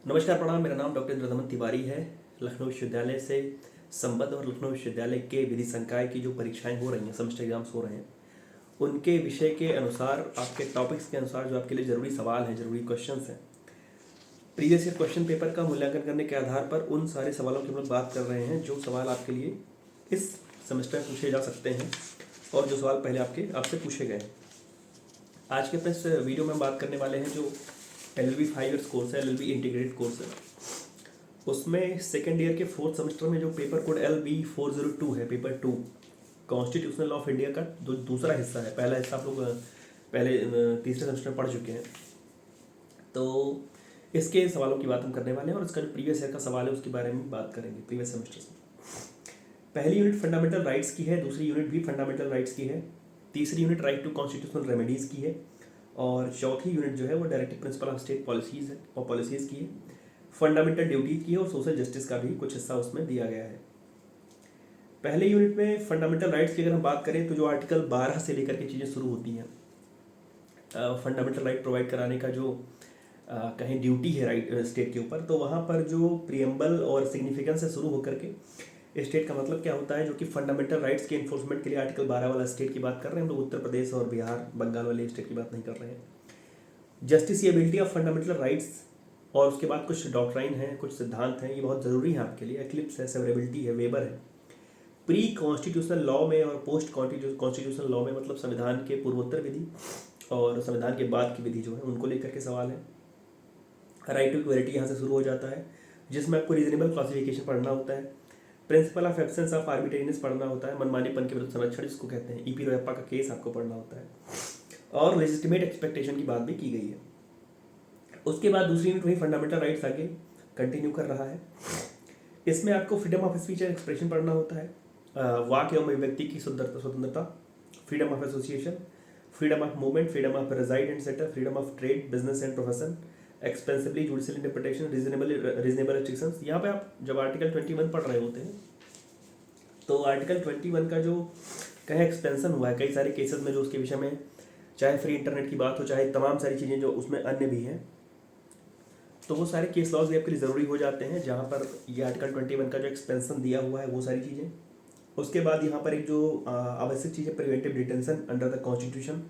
नमस्कार प्रणाम। मेरा नाम डॉक्टर इंद्रदमन तिवारी है। लखनऊ विश्वविद्यालय से संबद्ध और लखनऊ विश्वविद्यालय के विधि संकाय की जो परीक्षाएं हो रही हैं, सेमेस्टर एग्जाम्स हो रहे हैं, उनके विषय के अनुसार, आपके टॉपिक्स के अनुसार जो आपके लिए ज़रूरी सवाल हैं, ज़रूरी क्वेश्चंस हैं, प्रीवियस ईयर क्वेश्चन पेपर का मूल्यांकन करने के आधार पर उन सारे सवालों की हम लोग बात कर रहे हैं जो सवाल आपके लिए इस सेमेस्टर में पूछे जा सकते हैं और जो सवाल पहले आपसे पूछे गए। आज के अपने इस वीडियो में हम बात करने वाले हैं जो LLB 5 ईयर्स कोर्स है, LLB इंटीग्रेटेड कोर्स है, उसमें सेकेंड ईयर के फोर्थ सेमेस्टर में जो पेपर कोड LB402 है, paper 2 constitutional law of India का जो दूसरा हिस्सा है। पहला हिस्सा आप लोग पहले तीसरे सेमेस्टर में पढ़ चुके हैं, तो इसके सवालों की बात हम करने वाले हैं और इसका जो प्रीवियस ईयर का सवाल है उसके बारे में बात करेंगे प्रीवियस सेमेस्टर में। पहली यूनिट फंडामेंटल राइट्स की है, दूसरी यूनिट भी फंडामेंटल राइट्स की है, तीसरी unit right to constitutional remedies की है और चौथी यूनिट जो है वो directive principle of state policies है और पॉलिसीज़ की है, फंडामेंटल ड्यूटीज की है और सोशल जस्टिस का भी कुछ हिस्सा उसमें दिया गया है। पहले यूनिट में फंडामेंटल राइट्स की अगर हम बात करें तो जो आर्टिकल 12 से लेकर के चीज़ें शुरू होती हैं, फंडामेंटल राइट प्रोवाइड कराने का जो कहीं ड्यूटी है राइट स्टेट के ऊपर, तो वहाँ पर जो प्रियम्बल और सिग्निफिकेंस से शुरू होकर के स्टेट का मतलब क्या होता है, जो कि फंडामेंटल राइट्स के इन्फोर्समेंट के लिए आर्टिकल 12 वाला स्टेट की बात कर रहे हैं हम लोग। उत्तर प्रदेश और बिहार, बंगाल वाले स्टेट की बात नहीं कर रहे हैं। जस्टिसिएबिलिटी ऑफ फंडामेंटल राइट्स और उसके बाद कुछ डॉक्ट्राइन हैं, कुछ सिद्धांत हैं, ये बहुत ज़रूरी है आपके लिए। एक्लिप्स है, सेवरेबिलिटी है, वेबर है। प्री कॉन्स्टिट्यूशनल लॉ में और पोस्ट कॉन्स्टिट्यूशनल लॉ में मतलब संविधान के पूर्वोत्तर विधि और संविधान के बाद की विधि जो है उनको लेकर के सवाल है। राइट टू इक्वलिटी यहाँ से शुरू हो जाता है, जिसमें आपको रीजनेबल क्लासिफिकेशन पढ़ना होता है। Principle of absence of arbitrariness पढ़ना होता है, मनमानेपन के विरुद्ध संरक्षण जिसको कहते हैं। ईपी रोहप्पा का केस आपको पढ़ना होता है और लेजिटिमेट एक्सपेक्टेशन की बात भी की गई है। उसके बाद दूसरी यूनिट वही फंडामेंटल राइट्स आगे कंटिन्यू कर रहा है। इसमें आपको freedom of speech and expression पढ़ना होता है, वाक एवं अभिव्यक्ति की स्वतंत्रता, freedom of association, freedom of movement, freedom of reside and settle, freedom of trade, business and profession, expensively judicial interpretation, reasonable restrictions. यहाँ पे आप जब आर्टिकल 21 पढ़ रहे होते हैं तो आर्टिकल 21 का जो कहीं एक्सपेंशन हुआ है कई सारे केसेस में, जो उसके विषय में चाहे फ्री इंटरनेट की बात हो, चाहे तमाम सारी चीज़ें जो उसमें अन्य भी हैं, तो वो सारे केस लॉज भी आपके लिए ज़रूरी हो जाते हैं, जहाँ पर ये आर्टिकल 21 का जो एक्सपेंशन दिया हुआ है वो सारी चीज़ें। उसके बाद यहाँ पर एक जो आवश्यक चीज़ है, preventive detention under the constitution,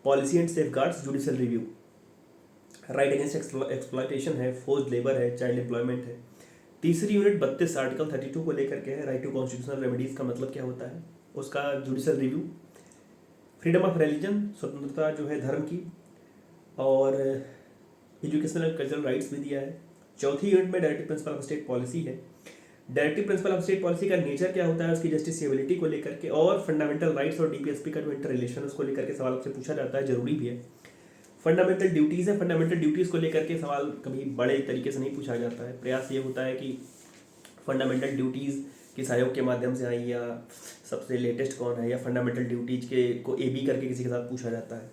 policy and safeguards, judicial review, right against exploitation है, फोर्स्ड लेबर है, चाइल्ड एम्प्लॉयमेंट है। तीसरी यूनिट 32 आर्टिकल 32 को लेकर के है, राइट टू कॉन्स्टिट्यूशनल रेमेडीज़ का मतलब क्या होता है, उसका judicial review, freedom of religion, स्वतंत्रता जो है धर्म की, और एजुकेशनल एंड कल्चरल राइट्स भी दिया है। चौथी यूनिट में directive principle of state policy है। Directive principle of state policy का नेचर क्या होता है, उसकी जस्टिसिएबिलिटी को लेकर के, और फंडामेंटल राइट्स और डीपीएसपी का जो इंटर रिलेशन उसको लेकर के सवाल आपसे पूछा जाता है, जरूरी भी है। फंडामेंटल ड्यूटीज़ है, फंडामेंटल ड्यूटीज़ को लेकर के सवाल कभी बड़े तरीके से नहीं पूछा जाता है। प्रयास ये होता है कि फंडामेंटल ड्यूटीज़ किस आयोग के माध्यम से आई, या सबसे लेटेस्ट कौन है, या फंडामेंटल ड्यूटीज के को AB करके किसी के साथ पूछा जाता है।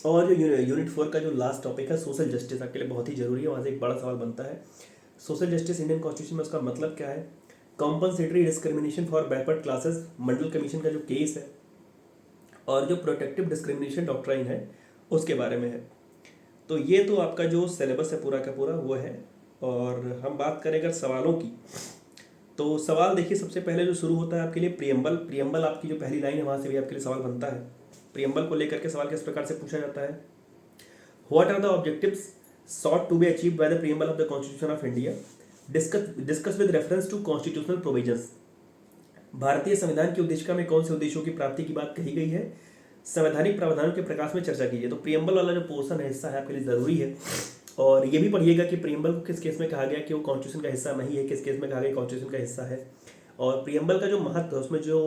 और जो यूनिट 4 का जो लास्ट टॉपिक है, सोशल जस्टिस, आपके लिए बहुत ही जरूरी है। वहाँ से एक बड़ा सवाल बनता है, सोशल जस्टिस इंडियन कॉन्स्टिट्यूशन में उसका मतलब क्या है, compensatory discrimination for backward classes, Mandal commission का जो केस है, और जो प्रोटेक्टिव डिस्क्रिमिनेशन डॉक्ट्राइन है उसके बारे में है। तो ये तो आपका जो सिलेबस है पूरा का पूरा वो है। और हम बात करें अगर सवालों की, तो सवाल देखिए, सबसे पहले जो शुरू होता है आपके लिए प्रियम्बल। प्रियम्बल आपकी जो पहली लाइन है वहाँ से भी आपके लिए सवाल बनता है। प्रियम्बल को लेकर के सवाल किस प्रकार से पूछा जाता है, what are the objectives sought to be achieved by the preamble of the Constitution of India, discuss with reference to constitutional provisions। भारतीय संविधान की उद्देशिका में कौन से उद्देश्यों की प्राप्ति की बात कही गई है, संवैधानिक प्रावधानों के प्रकाश में चर्चा कीजिए। तो प्रियम्बल वाला जो पोर्शन है, हिस्सा है, आपके लिए ज़रूरी है। और ये भी पढ़िएगा कि प्रियम्बल को किस केस में कहा गया कि वो कॉन्स्टिट्यूशन का हिस्सा नहीं है, किस केस में कहा गया कॉन्स्टिट्यूशन का हिस्सा है। और प्रियम्बल का जो महत्व है उसमें जो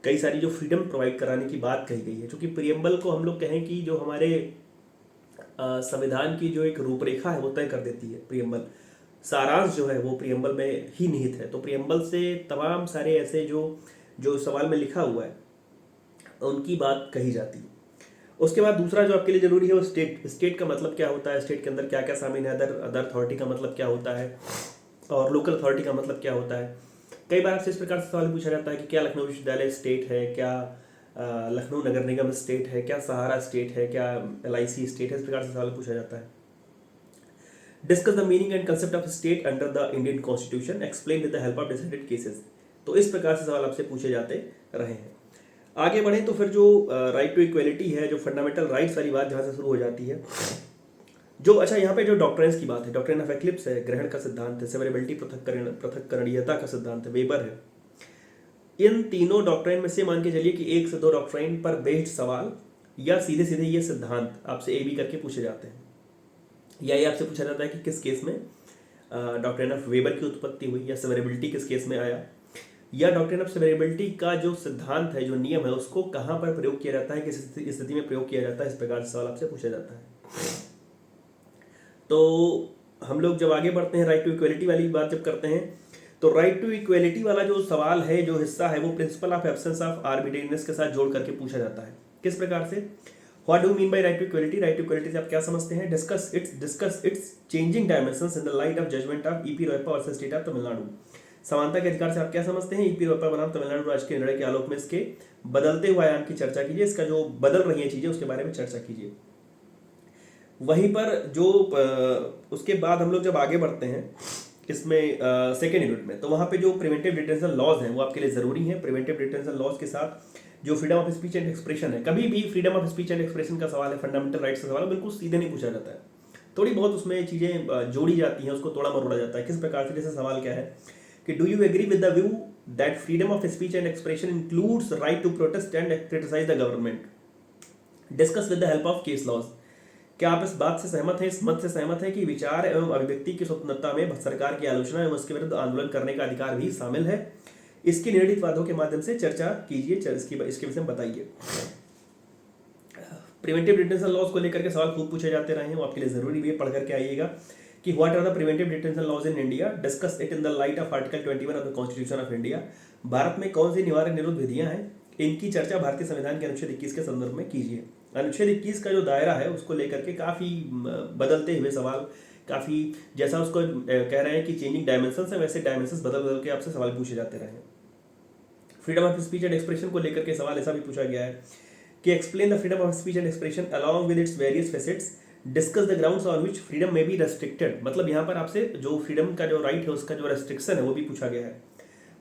कई सारी जो फ्रीडम प्रोवाइड कराने की बात कही गई है, क्योंकि प्रियम्बल को हम लोग कहें कि जो हमारे संविधान की जो एक रूपरेखा है वो तय कर देती है। प्रियम्बल सारांश जो है वो प्रियम्बल में ही निहित है। तो प्रियम्बल से तमाम सारे ऐसे जो जो सवाल में लिखा हुआ है उनकी बात कही जाती है। उसके बाद दूसरा जो आपके लिए जरूरी है वो स्टेट। स्टेट का मतलब क्या होता है, स्टेट के अंदर क्या क्या शामिल है, अदर अथॉरिटी का मतलब क्या होता है, और लोकल अथॉरिटी का मतलब क्या होता है। कई बार आपसे इस प्रकार से सवाल पूछा जाता है कि क्या लखनऊ विश्वविद्यालय स्टेट है, क्या लखनऊ नगर निगम स्टेट है, क्या सहारा स्टेट है, क्या LIC स्टेट है, इस प्रकार से सवाल पूछा जाता है। Discuss the meaning and concept of state under the Indian constitution, explain with the help of decided cases. तो इस प्रकार से सवाल आपसे पूछे जाते रहे हैं। आगे बढ़े तो फिर जो राइट टू इक्वलिटी है, जो फंडामेंटल राइट्स वाली बात जहाँ से शुरू हो जाती है, जो अच्छा यहाँ पे जो डॉक्ट्रिन्स की बात है, डॉक्ट्रिन ऑफ एक्लिप्स है, ग्रहण का सिद्धांत है, सेवरेबिलिटी पृथक्करणीयता का सिद्धांत है, वेबर है। इन तीनों डॉक्ट्रिन में से मान के चलिए कि एक से दो डॉक्ट्रिन पर बेस्ड सवाल या सीधे सीधे ये सिद्धांत आपसे ए बी करके पूछे जाते हैं, या ये आपसे पूछा जाता है कि किस केस में डॉक्ट्रिन ऑफ वेबर की उत्पत्ति हुई, या सेवरेबिलिटी किस केस में आया, या डॉक्ट्रिन ऑफ सेवरेबिलिटी का जो सिद्धांत है, जो नियम है, उसको कहाँ पर प्रयोग किया जाता है, किस स्थिति में प्रयोग किया जाता है। इस प्रकार से सवाल आपसे पूछा जाता है। तो हम लोग जब आगे बढ़ते हैं, राइट टू इक्वलिटी वाली बात जब करते हैं, तो राइट टू इक्वलिटी वाला जो सवाल है, जो हिस्सा है, वो principle of absence of arbitrariness के साथ जोड़ करके पूछा जाता है। किस प्रकार से? What do mean by right to equality? Right to equality से आप क्या समझते हैं? Discuss its changing dimensions in the light of judgment of E P Royappa versus state of Tamil Nadu. समानता के अधिकार से आप क्या समझते हैं? ईपी रोयप्पा बनाम तमिलनाडु राज्य के निर्णय के आलोक में इसके बदलते हुए आयाम की चर्चा कीजिए, इसका जो बदल रही है चीजें उसके बारे में चर्चा कीजिए। वहीं पर जो उसके बाद हम लोग जब आगे बढ़ते हैं इसमें सेकेंड यूनिट में, तो वहाँ पे जो प्रिवेंटिव डिटेंशन लॉज हैं वो आपके लिए ज़रूरी हैं। प्रिवेंटिव डिटेंशन लॉज के साथ जो freedom of speech and expression है, कभी भी freedom of speech and expression का सवाल है, फंडामेंटल राइट्स का सवाल है, बिल्कुल सीधे नहीं पूछा जाता है, थोड़ी बहुत उसमें चीज़ें जोड़ी जाती हैं, उसको तोड़ा मरोड़ा जाता है। किस प्रकार से? जैसे सवाल क्या है कि do you agree with the view that freedom of speech and expression includes right to protest and criticise the government, discuss with the help of case laws. क्या आप इस बात से सहमत हैं, इस मत से सहमत हैं कि विचार एवं अभिव्यक्ति की स्वतंत्रता में सरकार की आलोचना एवं उसके विरुद्ध आंदोलन करने का अधिकार भी शामिल है? इसकी निर्णित वादों के माध्यम से चर्चा कीजिए, इसके विषय में बताइए। प्रिवेंटिव डिटेंशन लॉज को लेकर के सवाल खूब पूछे जाते रहे हैं, वो आपके लिए जरूरी भी है, पढ़ करके आइएगा कि what are the preventive detention laws in India, discuss it in the light of article 21 of the constitution of India. Bharat में कौन सी निवारक निरोध विधियां हैं, इनकी चर्चा भारतीय संविधान के अनुच्छेद 21 के संदर्भ में कीजिए। अनुच्छेद 21 का जो दायरा है उसको लेकर के काफ़ी बदलते हुए सवाल, काफ़ी जैसा उसको कह रहे हैं कि चेंजिंग डायमेंशंस है, वैसे डायमेंशंस बदल बदल के आपसे सवाल पूछे जाते रहे हैं। Freedom of speech and expression को लेकर के सवाल ऐसा भी पूछा गया है कि explain the freedom of speech and expression along with its various facets, discuss the grounds on which freedom में बी रेस्ट्रिक्टेड। मतलब यहाँ पर आपसे जो फ्रीडम का जो राइट है उसका जो रेस्ट्रिक्शन है वो भी पूछा गया है।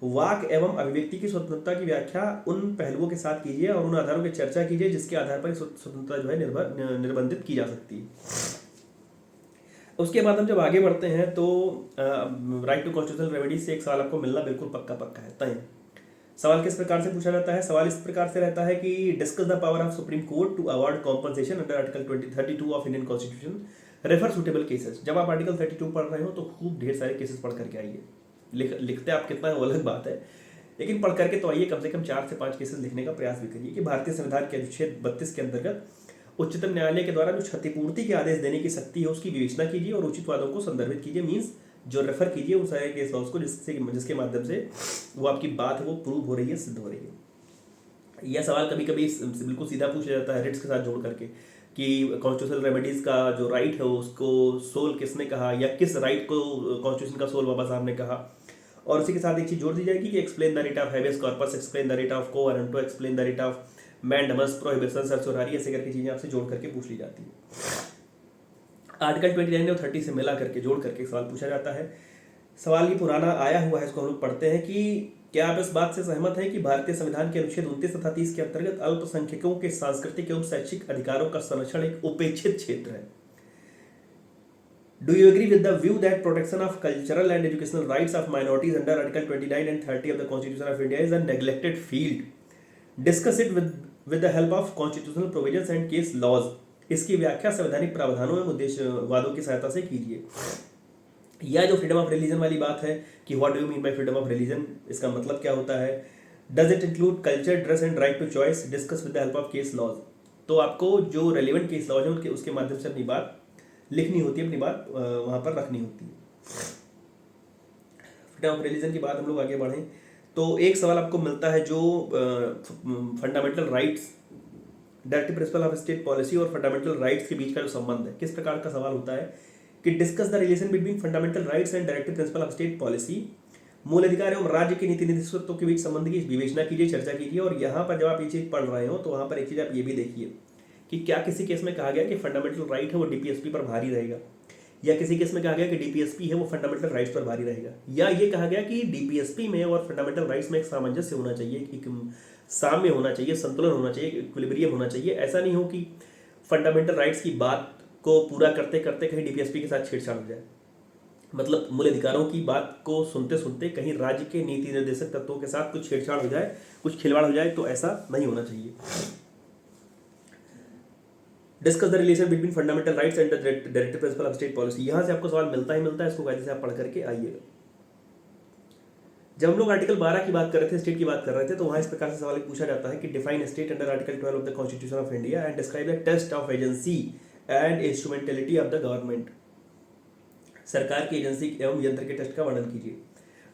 वाक एवं अभिव्यक्ति की स्वतंत्रता की व्याख्या उन पहलुओं के साथ कीजिए और उन आधारों की चर्चा कीजिए जिसके आधार पर स्वतंत्रता जो है निर्बंधित की जा सकती है। उसके बाद हम जब आगे बढ़ते हैं तो राइट टू कॉन्स्टिट्यूशनल रेमेडी से एक सवाल आपको मिलना बिल्कुल पक्का है तय। सवाल किस प्रकार से पूछा जाता है? सवाल इस प्रकार से रहता है कि discuss the power of supreme court to award compensation under article 32 of Indian constitution, refer suitable cases. जब आप आर्टिकल 32 पढ़ रहे हो तो खूब ढेर सारे केसेस पढ़ करके आइए। लिखते आप कितना है वो अलग बात है, लेकिन पढ़ करके तो आइए, कम से कम 4 से 5 केसेस लिखने का प्रयास भी करिए कि भारतीय संविधान के अनुच्छेद 32 के अंतर्गत उच्चतम न्यायालय के द्वारा जो क्षतिपूर्ति के आदेश देने की शक्ति है उसकी विवेचना कीजिए और उचित वादों को संदर्भित कीजिए, मीन्स जो रेफर कीजिए उन सारे केस लॉज को जिसके माध्यम से वो आपकी बात है वो प्रूव हो रही है, सिद्ध हो रही है। यह सवाल कभी कभी बिल्कुल सीधा पूछा जाता है रिट्स के साथ जोड़ करके कि कॉन्स्टिट्यूशनल रेमेडीज का जो राइट है उसको सोल किसने कहा, या किस राइट को कॉन्स्टिट्यूशन का सोल बाबा साहब ने कहा। और उसी के साथ एक चीज जोड़ दी जाएगी कि explain the right of habeas corpus, explain the right of quo warranto, explain the right of mandamus, prohibition, certiorari, ऐसे करके चीजें आपसे जोड़ करके पूछ ली जाती है। आर्टिकल 29 और 30 से मिला करके जोड़ करके सवाल पूछा जाता है। सवाल ये पुराना आया हुआ है, इसको हम लोग पढ़ते हैं कि क्या आप इस बात से सहमत हैं कि भारतीय संविधान के अनुच्छेद 29 तथा 30 के अंतर्गत अल्पसंख्यकों के सांस्कृतिक एवं शैक्षिक अधिकारों का संरक्षण एक उपेक्षित क्षेत्र है? Do you agree with the view that protection of cultural and educational rights of minorities under Article 29 and 30 of the Constitution of India is a neglected field? Discuss it with the help of constitutional provisions and case laws. इसकी व्याख्या संवैधानिक प्रावधानों एवं उद्देश्यवादों की सहायता से कीजिए। या जो फ्रीडम ऑफ रिलीजन वाली बात है कि what do you mean by freedom of religion, इसका मतलब क्या होता है? Does it include culture, dress and right to choice? Discuss with the help of case laws. तो आपको जो रेलिवेंट केस लॉज है उसके माध्यम से अपनी बात लिखनी होती है, अपनी बात वहां पर रखनी होती है। फ्रीडम ऑफ रिलीजन की बात हम लोग आगे बढ़ें तो एक सवाल आपको मिलता है जो fundamental rights, directive principle of state policy और फंडामेंटल राइट्स के बीच का जो संबंध है, किस प्रकार का सवाल होता है कि discuss the relation between fundamental rights and directive principle of state policy. मूल अधिकार एवं राज्य के नीति निर्देशों के बीच संबंध की विवेचना कीजिए, चर्चा कीजिए। और यहाँ पर जब आप ये चीज पढ़ रहे हो तो वहां पर एक चीज आप ये भी देखिए कि क्या किसी केस में कहा गया कि फंडामेंटल राइट है वो डीपीएसपी पर भारी रहेगा, या किसी केस में कहा गया कि डीपीएसपी है वो फंडामेंटल राइट्स पर भारी रहेगा, या ये कहा गया कि डीपीएसपी में और फंडामेंटल राइट्स में एक सामंजस्य होना चाहिए, एक साम्य होना चाहिए, संतुलन होना चाहिए, इक्विलिब्रियम होना चाहिए। ऐसा नहीं हो कि फंडामेंटल राइट्स की बात को पूरा करते करते कहीं डीपीएसपी के साथ छेड़छाड़ हो जाए, मतलब मूल अधिकारों की बात को सुनते सुनते कहीं राज्य के नीति निर्देशक तत्वों के साथ कुछ छेड़छाड़ हो जाए, कुछ खिलवाड़ हो जाए, तो ऐसा नहीं होना चाहिए। Discuss the relation between fundamental rights and the directive principle of state policy. यहाँ से आपको सवाल मिलता है, इसको कायदे से आप पढ़ करके आइएगा। जब हम लोग आर्टिकल 12 की बात कर रहे थे, स्टेट की बात कर रहे थे, तो वहाँ इस प्रकार से सवाल पूछा जाता है कि define state under article 12 of the constitution of India and describe the test of agency and instrumentality of the government. सरकार की एजेंसी एवं यंत्र के टेस्ट का वर्णन कीजिए।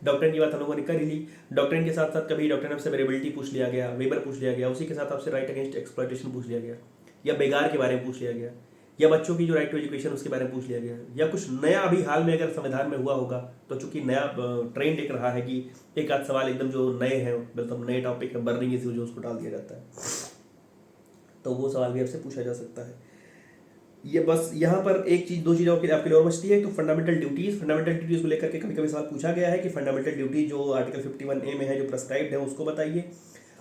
डॉक्ट्रिन की बात हम लोगों ने कर ही ली। डॉक्ट्रिन के साथ साथ कभी डॉक्ट्रिन ऑफ सेवरेबिलिटी पूछ लिया गया, वेबर पूछ लिया गया, उसी के साथ आपसे राइट अगेंस्ट एक्सप्लॉयटेशन पूछ लिया गया, या बेगार के बारे में पूछ लिया गया, या बच्चों की जो राइट टू एजुकेशन उसके बारे में पूछ लिया गया, या कुछ नया अभी हाल में अगर संविधान में हुआ होगा, तो चूंकि नया ट्रेंड एक रहा है कि एक आध सवाल एकदम जो नए हैं, मतलब नए टॉपिक है, बर्निंग इश्यू जो उसको डाल दिया जाता है, तो वो सवाल भी आपसे पूछा जा सकता है। ये बस यहाँ पर एक चीज़, दो चीज़ों के आपके लिए और बचती है। तो फंडामेंटल ड्यूटीज़ को लेकर के कभी कभी सवाल पूछा गया है कि फंडामेंटल ड्यूटी जो आर्टिकल 51A में है, जो प्रेस्क्राइब्ड है, उसको बताइए।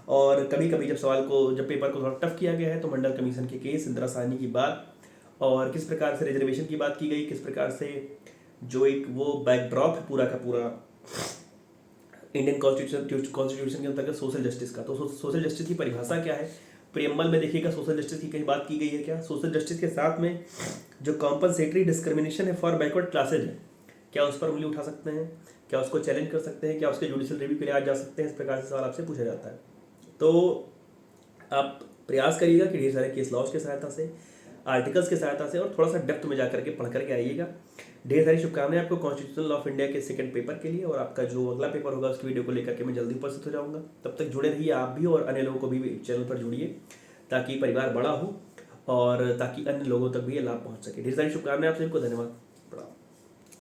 और कभी कभी जब पेपर को थोड़ा टफ किया गया है, तो मंडल कमीशन के केस, इंदिरा साहनी की बात, और किस प्रकार से रिजर्वेशन की बात की गई, किस प्रकार से जो एक वो बैकड्रॉप है पूरा का पूरा इंडियन कॉन्स्टिट्यूशन के अंतर्गत सोशल जस्टिस का। तो सोशल जस्टिस की परिभाषा क्या है, प्रियम्बल में देखिएगा सोशल जस्टिस की कहीं बात की गई है क्या। सोशल जस्टिस के साथ में जो कॉम्पनसेटरी डिस्क्रिमिनेशन है फॉर बैकवर्ड क्लासेज है, क्या उस पर उंगली उठा सकते हैं, क्या उसको चैलेंज कर सकते हैं, क्या उसके जुडिशियल रिव्यू के लिए आज जा सकते हैं, इस प्रकार से सवाल आपसे पूछा जाता है। तो आप प्रयास करिएगा कि ढेर सारे केस लॉज की सहायता से, आर्टिकल्स की सहायता से, और थोड़ा सा डेप्थ में जा करके पढ़ करके आइएगा। ढेर सारी शुभकामनाएं आपको कॉन्स्टिट्यूशनल लॉ ऑफ इंडिया के सेकंड पेपर के लिए, और आपका जो अगला पेपर होगा उसकी वीडियो को लेकर के मैं जल्दी उपस्थित हो जाऊंगा। तब तक जुड़े रहिए आप भी, और अन्य लोगों को भी चैनल पर जुड़िए, ताकि परिवार बड़ा हो और ताकि अन्य लोगों तक भी ये लाभ पहुंच सके। ढेर सारी शुभकामनाएं आप सबको, धन्यवाद।